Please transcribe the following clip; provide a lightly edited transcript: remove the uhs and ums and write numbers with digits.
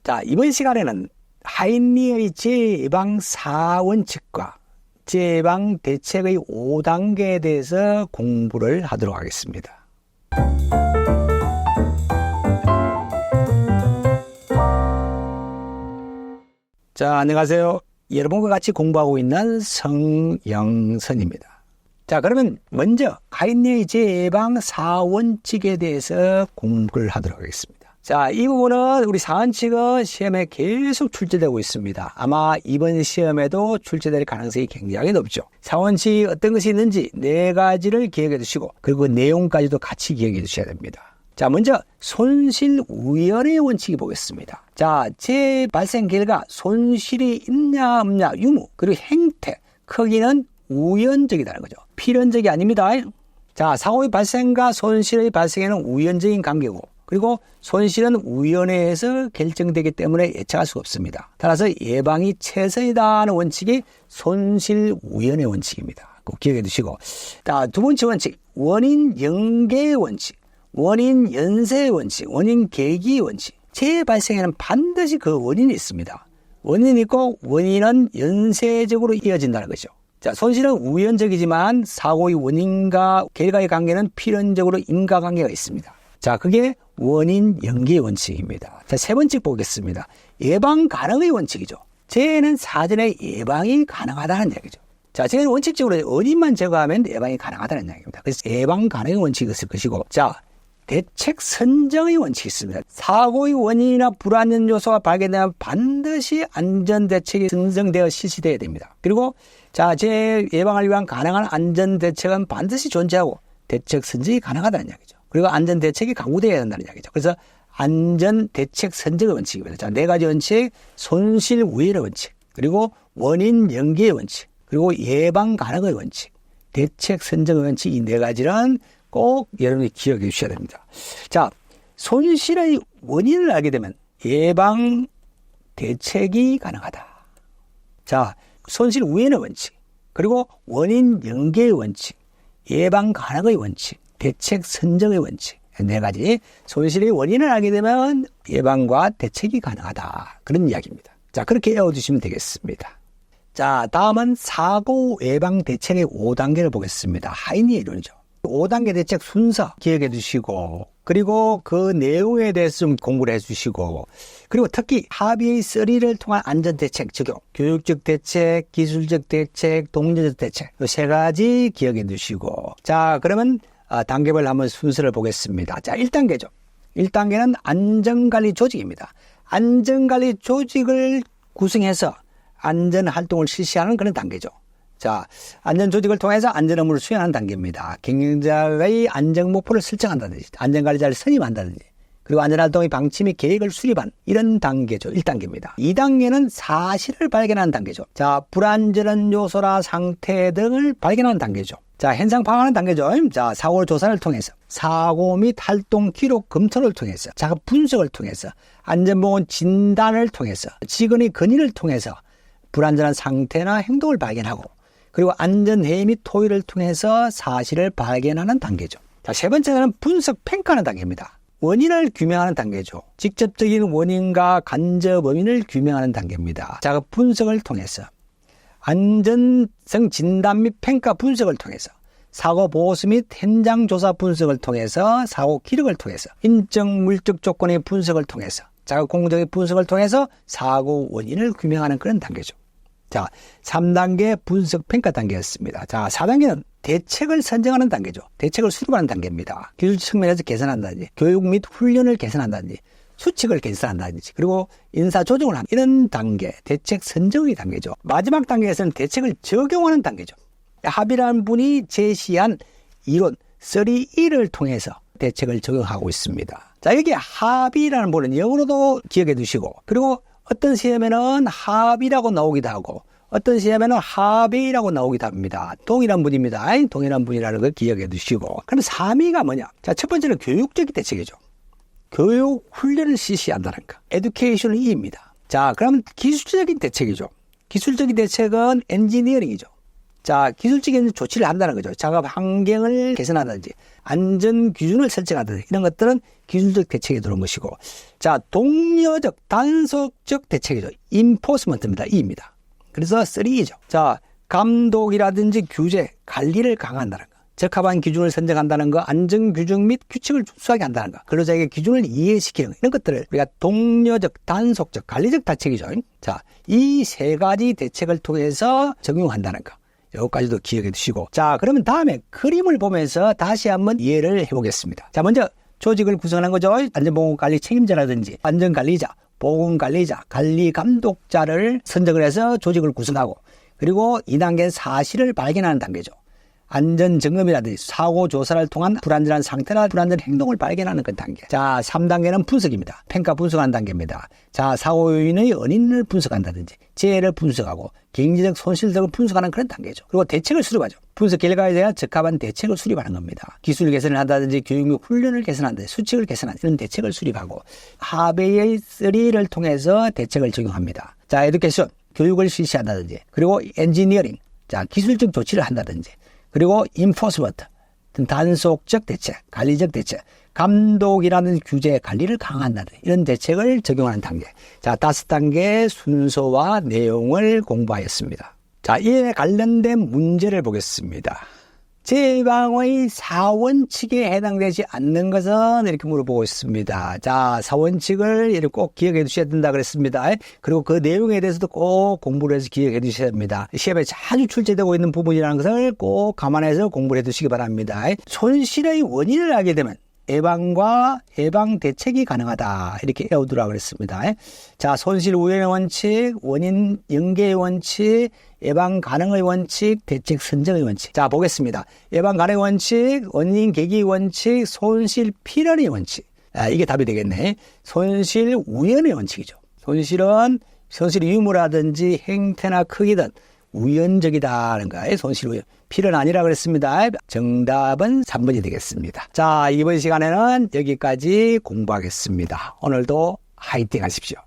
자, 이번 시간에는 하인리의 재예방 4원칙과 재예방 대책의 5단계에 대해서 공부를 하도록 하겠습니다. 자, 안녕하세요. 여러분과 같이 공부하고 있는 성영선입니다. 자, 그러면 먼저 하인리의 재예방 4원칙에 대해서 공부를 하도록 하겠습니다. 자, 이 부분은 우리 4원칙은 시험에 계속 출제되고 있습니다. 아마 이번 시험에도 출제될 가능성이 굉장히 높죠. 4원칙 어떤 것이 있는지 4가지를 기억해 두시고 그리고 내용까지도 같이 기억해 두셔야 됩니다. 자, 먼저 손실우연의 원칙이 보겠습니다. 자, 재발생 결과 손실이 있냐 없냐 유무 그리고 행태 크기는 우연적이라는 거죠. 필연적이 아닙니다. 자, 사고의 발생과 손실의 발생에는 우연적인 관계고 그리고 손실은 우연에서 결정되기 때문에 예측할 수가 없습니다. 따라서 예방이 최선이다 하는 원칙이 손실우연의 원칙입니다. 꼭 기억해 두시고. 자, 두 번째 원칙, 원인 연계의 원칙, 원인 연쇄의 원칙, 원인 계기의 원칙. 재발생에는 반드시 그 원인이 있습니다. 원인이 있고 원인은 연쇄적으로 이어진다는 거죠. 자, 손실은 우연적이지만 사고의 원인과 결과의 관계는 필연적으로 인과관계가 있습니다. 자, 그게 원인 연계의 원칙입니다. 자, 세 번째 보겠습니다. 예방 가능의 원칙이죠. 재해는 사전에 예방이 가능하다는 얘기죠. 자, 재해는 원칙적으로 원인만 제거하면 예방이 가능하다는 이야기입니다. 그래서 예방 가능의 원칙이 있을 것이고, 자, 대책 선정의 원칙이 있습니다. 사고의 원인이나 불안전 요소가 발견되면 반드시 안전대책이 선정되어 실시되어야 됩니다. 그리고 자, 재해 예방을 위한 가능한 안전대책은 반드시 존재하고 대책 선정이 가능하다는 이야기죠. 그리고 안전대책이 강구되어야 한다는 이야기죠. 그래서 안전대책 선정의 원칙입니다. 자, 4가지 원칙, 손실우연의 원칙, 그리고 원인 연계의 원칙, 그리고 예방 가능의 원칙, 대책 선정의 원칙, 이 4가지는 꼭 여러분이 기억해 주셔야 됩니다. 자, 손실의 원인을 알게 되면 예방 대책이 가능하다. 자, 손실우연의 원칙, 그리고 원인 연계의 원칙, 예방 가능의 원칙, 대책 선정의 원칙, 4가지. 손실의 원인을 알게 되면 예방과 대책이 가능하다. 그런 이야기입니다. 자, 그렇게 외워두시면 되겠습니다. 자, 다음은 사고 예방 대책의 5단계를 보겠습니다. 하인리의 이론이죠. 5단계 대책 순서 기억해 두시고 그리고 그 내용에 대해서 좀 공부를 해 주시고 그리고 특히 합의의 3를 통한 안전대책 적용, 교육적 대책, 기술적 대책, 동료적 대책 이 3가지 기억해 두시고 자, 그러면 단계별 한번 순서를 보겠습니다. 자, 1단계죠. 1단계는 안전관리 조직입니다. 안전관리 조직을 구성해서 안전활동을 실시하는 그런 단계죠. 자, 안전조직을 통해서 안전업무를 수행하는 단계입니다. 경영자의 안전목표를 설정한다든지, 안전관리자를 선임한다든지, 그리고 안전활동의 방침 및 계획을 수립한 이런 단계죠. 1단계입니다. 2단계는 사실을 발견하는 단계죠. 자, 불안전한 요소나 상태 등을 발견하는 단계죠. 자, 현상 파악하는 단계죠. 자, 사고 조사를 통해서, 사고 및 활동 기록 검토를 통해서, 작업 분석을 통해서, 안전보건 진단을 통해서, 직원의 건의를 통해서 불안전한 상태나 행동을 발견하고 그리고 안전회의 및 토의를 통해서 사실을 발견하는 단계죠. 자, 세 번째는 분석 평가하는 단계입니다. 원인을 규명하는 단계죠. 직접적인 원인과 간접 원인을 규명하는 단계입니다. 작업 분석을 통해서 안전성 진단 및 평가 분석을 통해서 사고 보고서 및 현장 조사 분석을 통해서 사고 기록을 통해서 인적 물적 조건의 분석을 통해서 작업 공정의 분석을 통해서 사고 원인을 규명하는 그런 단계죠. 자, 3단계 분석 평가 단계였습니다. 자, 4단계는 대책을 선정하는 단계죠. 대책을 수립하는 단계입니다. 기술 측면에서 개선한다든지, 교육 및 훈련을 개선한다든지, 수칙을 개선한다든지, 그리고 인사 조정을 하는 이런 단계, 대책 선정의 단계죠. 마지막 단계에서는 대책을 적용하는 단계죠. 합의라는 분이 제시한 이론 3E를 통해서 대책을 적용하고 있습니다. 자, 여기 합의라는 분은 영어로도 기억해 두시고, 그리고 어떤 시험에는 합의라고 나오기도 하고 어떤 시험에는 합의라고 나오기도 합니다. 동일한 분입니다. 동일한 분이라는 걸 기억해 두시고 그럼 3위가 뭐냐? 자, 첫 번째는 교육적인 대책이죠. 교육 훈련을 실시한다는 거. 에듀케이션 E입니다. 자, 그럼 기술적인 대책이죠. 기술적인 대책은 엔지니어링이죠. 자, 기술적인 조치를 한다는 거죠. 작업 환경을 개선한다든지 안전 기준을 설정한다든지 이런 것들은 기술적 대책에 들어온 것이고, 자, 독려적 단속적 대책이죠. 인포스먼트입니다. E입니다. 그래서 3죠. 자, 감독이라든지 규제, 관리를 강화한다는 거. 적합한 기준을 선정한다는 거, 안전 규정 및 규칙을 준수하게 한다는 거, 근로자에게 기준을 이해시키는 거, 이런 것들을 우리가 독려적, 단속적, 관리적 대책이죠. 자, 이 세 가지 대책을 통해서 적용한다는 거. 여기까지도 기억해 두시고. 자, 그러면 다음에 그림을 보면서 다시 한번 이해를 해보겠습니다. 자, 먼저 조직을 구성하는 거죠. 안전보건관리 책임자라든지 안전관리자, 보건관리자, 관리감독자를 선정을 해서 조직을 구성하고, 그리고 2단계는 사실을 발견하는 단계죠. 안전점검이라든지 사고조사를 통한 불안전한 상태나 불안전 행동을 발견하는 그 단계. 자, 3단계는 분석입니다. 평가 분석하는 단계입니다. 자, 사고 요인의 원인을 분석한다든지 재해를 분석하고 경제적 손실 등을 분석하는 그런 단계죠. 그리고 대책을 수립하죠. 분석 결과에 대한 적합한 대책을 수립하는 겁니다. 기술 개선을 한다든지 교육 및 훈련을 개선한다든지 수칙을 개선하는 이런 대책을 수립하고, 하베이의 3를 통해서 대책을 적용합니다. 자, 에듀케이션, 교육을 실시한다든지, 그리고 엔지니어링, 자, 기술적 조치를 한다든지, 그리고 인포스먼트, 단속적 대책, 관리적 대책, 감독이라는 규제, 관리를 강화한다는 이런 대책을 적용하는 단계. 자, 5단계 순서와 내용을 공부하였습니다. 자, 이에 관련된 문제를 보겠습니다. 재방의 4원칙에 해당되지 않는 것은 이렇게 물어보고 있습니다. 자, 4원칙을 이렇게 꼭 기억해 두셔야 된다 그랬습니다. 그리고 그 내용에 대해서도 꼭 공부를 해서 기억해 두셔야 됩니다. 시험에 자주 출제되고 있는 부분이라는 것을 꼭 감안해서 공부를 해 두시기 바랍니다. 손실의 원인을 알게 되면 예방과 예방 대책이 가능하다, 이렇게 외우두라고 그랬습니다. 자, 손실 우연의 원칙, 원인 연계의 원칙, 예방 가능의 원칙, 대책 선정의 원칙. 자, 보겠습니다. 예방 가능의 원칙, 원인 계기 원칙, 손실 필연의 원칙. 이게 답이 되겠네. 손실 우연의 원칙이죠. 손실은 손실 유무라든지 행태나 크기든 우연적이다는 거예요. 손실 우연. 필연 아니라 그랬습니다. 정답은 3번이 되겠습니다. 자, 이번 시간에는 여기까지 공부하겠습니다. 오늘도 화이팅 하십시오.